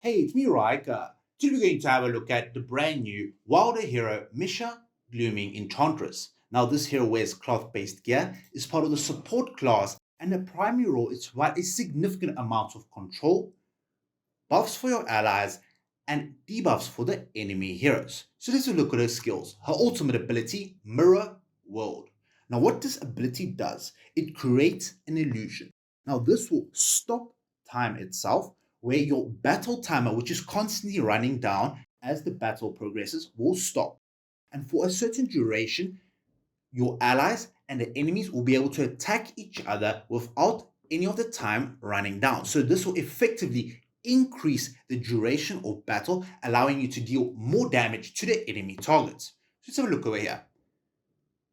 Hey, it's me, Raika. Today we're going to have a look at the brand new Wilder hero, Misha, Gloaming Enchantress. Now, this hero wears cloth-based gear, is part of the support class, and the primary role is to provide a significant amount of control, buffs for your allies, and debuffs for the enemy heroes. So let's look at her skills. Her ultimate ability, Mirror World. Now, what this ability does, it creates an illusion. Now, this will stop time itself, where your battle timer, which is constantly running down as the battle progresses, will stop. And for a certain duration, your allies and the enemies will be able to attack each other without any of the time running down. So this will effectively increase the duration of battle, allowing you to deal more damage to the enemy targets. So let's have a look over here.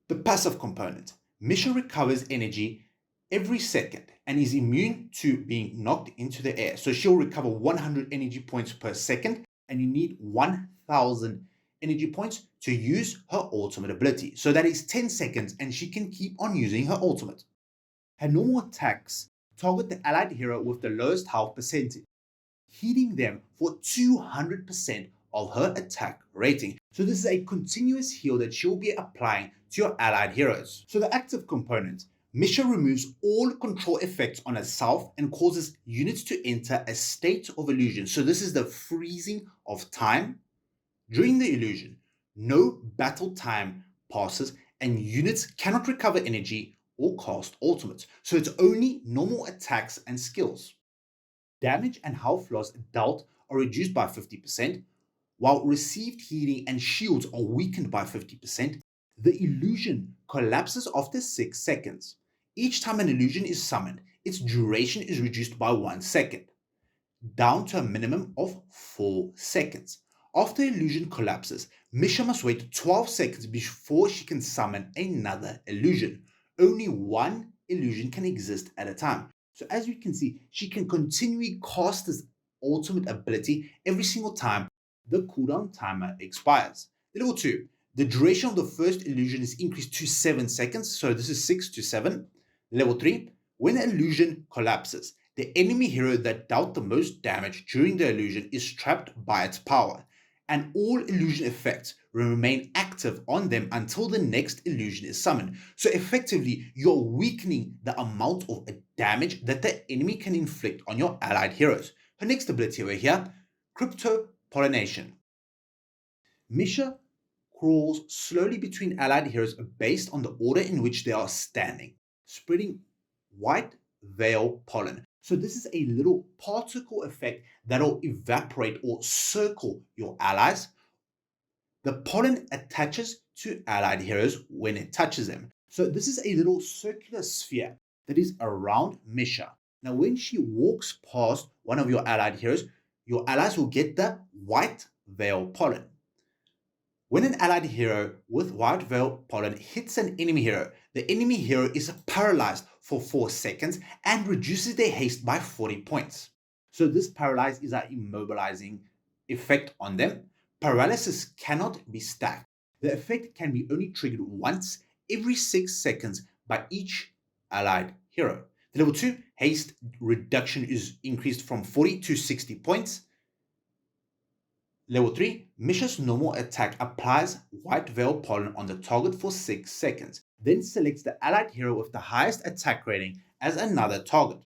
The passive component. Misha recovers energy every second and is immune to being knocked into the air. So she'll recover 100 energy points per second, and you need 1000 energy points to use her ultimate ability. So that is 10 seconds, and she can keep on using her ultimate. Her normal attacks target the allied hero with the lowest health percentage, healing them for 200% of her attack rating. So this is a continuous heal that she'll be applying to your allied heroes. So the active component, Misha removes all control effects on herself and causes units to enter a state of illusion. So this is the freezing of time. During the illusion, no battle time passes and units cannot recover energy or cast ultimates. So it's only normal attacks and skills. Damage and health loss dealt are reduced by 50%, while received healing and shields are weakened by 50%. The illusion collapses after 6 seconds. Each time an illusion is summoned, its duration is reduced by 1 second, down to a minimum of 4 seconds. After illusion collapses, Misha must wait 12 seconds before she can summon another illusion. Only one illusion can exist at a time. So as you can see, she can continually cast this ultimate ability every single time the cooldown timer expires. Level 2. The duration of the first illusion is increased to 7 seconds, so this is 6 to 7. Level 3. When an illusion collapses, the enemy hero that dealt the most damage during the illusion is trapped by its power, and all illusion effects will remain active on them until the next illusion is summoned. So effectively, you're weakening the amount of damage that the enemy can inflict on your allied heroes. Her next ability over here, Crypto Pollination. Misha crawls slowly between allied heroes based on the order in which they are standing, spreading white veil pollen. So this is a little particle effect that'll evaporate or circle your allies. The pollen attaches to allied heroes when it touches them. So this is a little circular sphere that is around Misha. Now when she walks past one of your allied heroes, your allies will get the white veil pollen. When an allied hero with white veil pollen hits an enemy hero, the enemy hero is paralyzed for 4 seconds and reduces their haste by 40 points. So this paralyze is an immobilizing effect on them. Paralysis cannot be stacked. The effect can be only triggered once every 6 seconds by each allied hero. The level 2 haste reduction is increased from 40 to 60 points. Level 3, Misha's normal attack applies white veil pollen on the target for 6 seconds, then selects the allied hero with the highest attack rating as another target.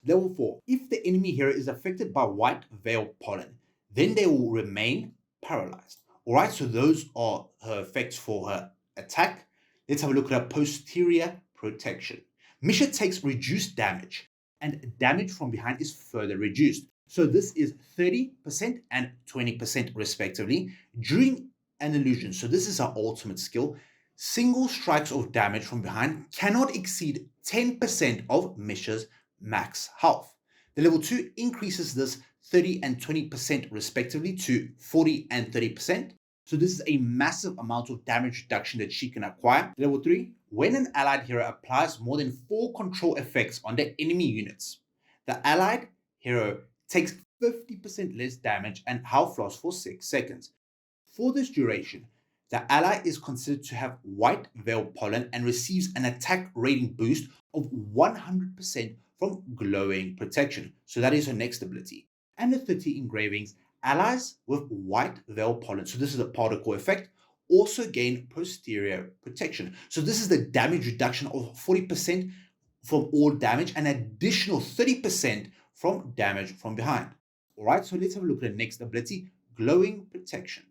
Level 4, if the enemy hero is affected by white veil pollen, then they will remain paralyzed. Alright, so those are her effects for her attack. Let's have a look at her posterior protection. Misha takes reduced damage, and damage from behind is further reduced. So this is 30% and 20% respectively during an illusion. So this is our ultimate skill. Single strikes of damage from behind cannot exceed 10% of Misha's max health. The level 2 increases this 30 and 20% respectively to 40 and 30%. So this is a massive amount of damage reduction that she can acquire. Level 3, when an allied hero applies more than 4 control effects on the enemy units, the allied hero takes 50% less damage and health loss for 6 seconds. For this duration, the ally is considered to have white veil pollen and receives an attack rating boost of 100% from glowing protection. So that is her next ability. And the 30 engravings, allies with white veil pollen, so this is a particle effect, also gain posterior protection. So this is the damage reduction of 40% from all damage and additional 30% from damage from behind. All right, so let's have a look at the next ability, glowing protection.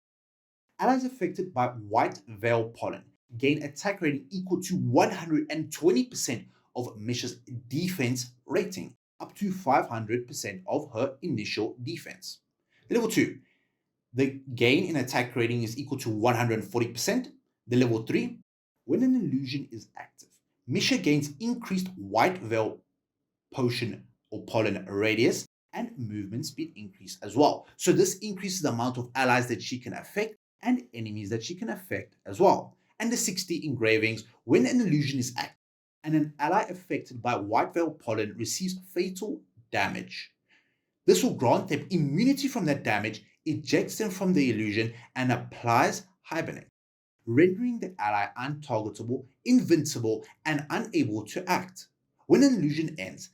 Allies affected by white veil pollen gain attack rating equal to 120% of Misha's defense rating, up to 500% of her initial defense. Level 2, the gain in attack rating is equal to 140%. The level 3, when an illusion is active, Misha gains increased white veil potion or pollen radius and movement speed increase as well. So this increases the amount of allies that she can affect and enemies that she can affect as well. And the 60 engravings, when an illusion is active and an ally affected by white veil pollen receives fatal damage, this will grant them immunity from that damage, ejects them from the illusion, and applies hibernate, rendering the ally untargetable, invincible, and unable to act. When an illusion ends,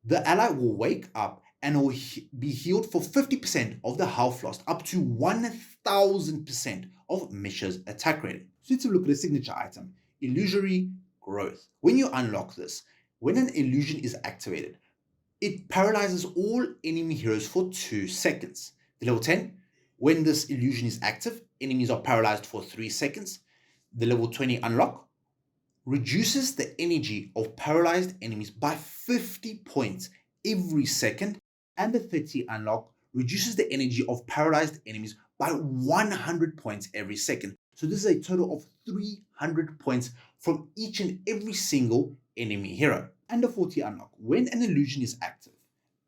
the ally will wake up and will be healed for 50% of the health lost, up to 1000% of Misha's attack rating. So let's look at the signature item, Illusory Growth. When you unlock this, when an illusion is activated, it paralyzes all enemy heroes for 2 seconds. The level 10, when this illusion is active, enemies are paralyzed for 3 seconds. The level 20 unlock reduces the energy of paralyzed enemies by 50 points every second, and the 30 unlock reduces the energy of paralyzed enemies by 100 points every second. So this is a total of 300 points from each and every single enemy hero. And the 40 unlock, when an illusion is active,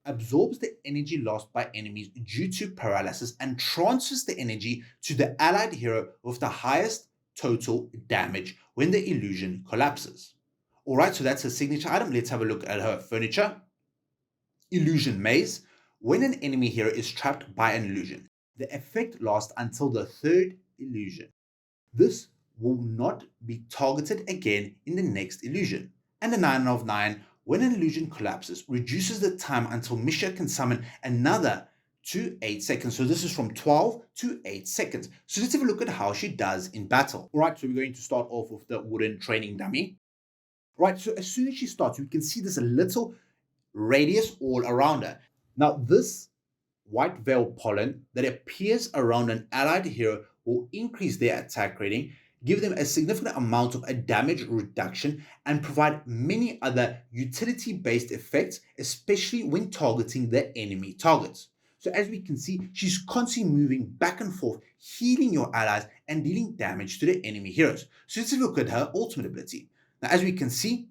absorbs the energy lost by enemies due to paralysis and transfers the energy to the allied hero with the highest total damage when the illusion collapses. Alright, so that's her signature item. Let's have a look at her furniture. Illusion Maze. When an enemy hero is trapped by an illusion, the effect lasts until the 3rd illusion. This will not be targeted again in the next illusion. And the 9 of 9, when an illusion collapses, reduces the time until Misha can summon another to 8 seconds. So this is from 12 to 8 seconds. So let's have a look at how she does in battle. All right, so we're going to start off with the wooden training dummy. Right, so as soon as she starts, we can see there's a little radius all around her. Now, this white veil pollen that appears around an allied hero will increase their attack rating, give them a significant amount of a damage reduction, and provide many other utility-based effects, especially when targeting the enemy targets. So as we can see, she's constantly moving back and forth, healing your allies and dealing damage to the enemy heroes. So let's look at her ultimate ability. Now, as we can see,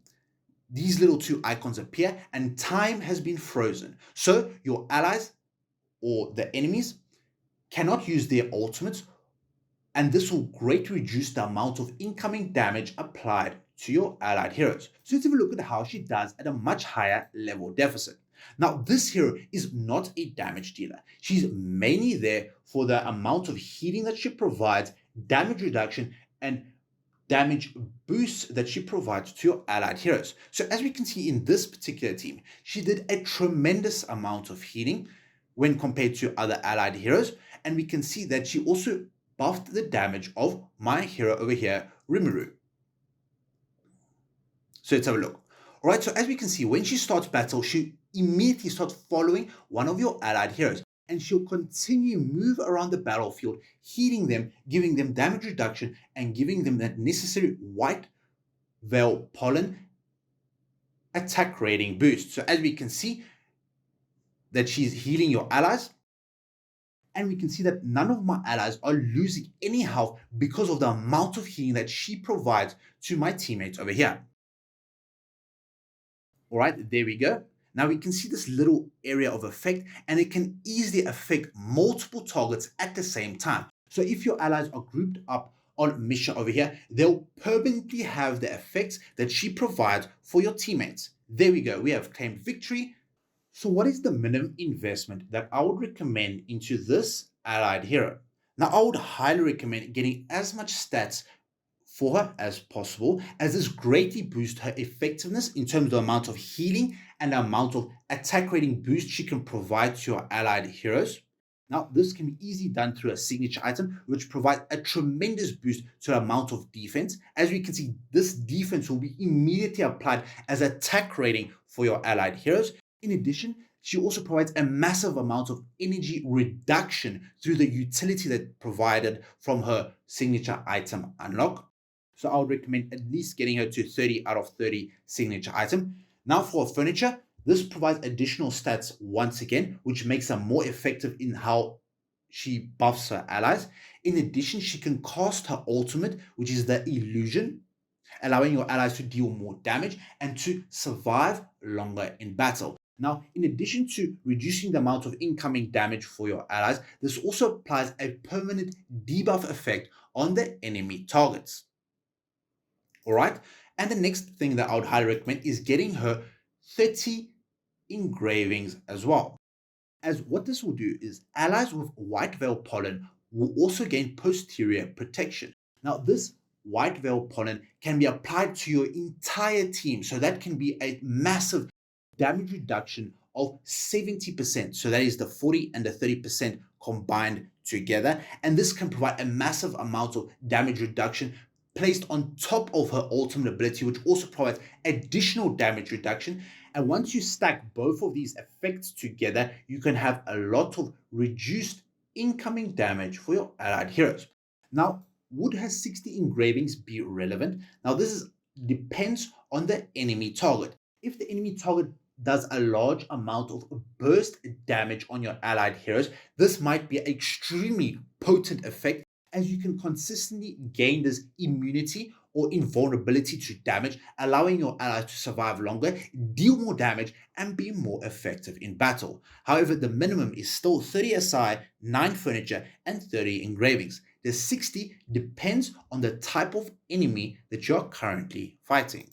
these little 2 icons appear and time has been frozen. So your allies or the enemies cannot use their ultimates, and this will greatly reduce the amount of incoming damage applied to your allied heroes. So let's have a look at how she does at a much higher level deficit. Now, this hero is not a damage dealer. She's mainly there for the amount of healing that she provides, damage reduction, and damage boosts that she provides to your allied heroes. So as we can see in this particular team, she did a tremendous amount of healing when compared to other allied heroes, and we can see that she also buffed the damage of my hero over here, Rimuru. So let's have a look. Alright, so as we can see, when she starts battle, she immediately starts following one of your allied heroes, and she'll continue move around the battlefield, healing them, giving them damage reduction, and giving them that necessary white veil pollen attack rating boost. So as we can see that she's healing your allies, and we can see that none of my allies are losing any health because of the amount of healing that she provides to my teammates over here. All right, there we go. Now we can see this little area of effect, and it can easily affect multiple targets at the same time. So if your allies are grouped up on Misha over here, they'll permanently have the effects that she provides for your teammates. There we go. We have claimed victory. So what is the minimum investment that I would recommend into this allied hero? Now, I would highly recommend getting as much stats for her as possible, as this greatly boosts her effectiveness in terms of the amount of healing and the amount of attack rating boost she can provide to your allied heroes. Now, this can be easily done through a signature item, which provides a tremendous boost to the amount of defense. As we can see, this defense will be immediately applied as attack rating for your allied heroes. In addition, she also provides a massive amount of energy reduction through the utility that provided from her signature item unlock. So I would recommend at least getting her to 30 out of 30 signature item. Now for furniture, this provides additional stats once again, which makes her more effective in how she buffs her allies. In addition, she can cast her ultimate, which is the illusion, allowing your allies to deal more damage and to survive longer in battle. Now, in addition to reducing the amount of incoming damage for your allies, this also applies a permanent debuff effect on the enemy targets. All right. And the next thing that I would highly recommend is getting her 30 engravings as well. As what this will do is allies with white veil pollen will also gain posterior protection. Now, this white veil pollen can be applied to your entire team. So that can be a massive damage reduction of 70%. So that is the 40 and the 30% combined together. And this can provide a massive amount of damage reduction placed on top of her ultimate ability, which also provides additional damage reduction. And once you stack both of these effects together, you can have a lot of reduced incoming damage for your allied heroes. Now, would her 60 engravings be relevant? Now, depends on the enemy target. If the enemy target does a large amount of burst damage on your allied heroes, this might be an extremely potent effect, as you can consistently gain this immunity or invulnerability to damage, allowing your allies to survive longer, deal more damage, and be more effective in battle. However, the minimum is still 30 SI, 9 furniture, and 30 engravings. The 60 depends on the type of enemy that you're currently fighting.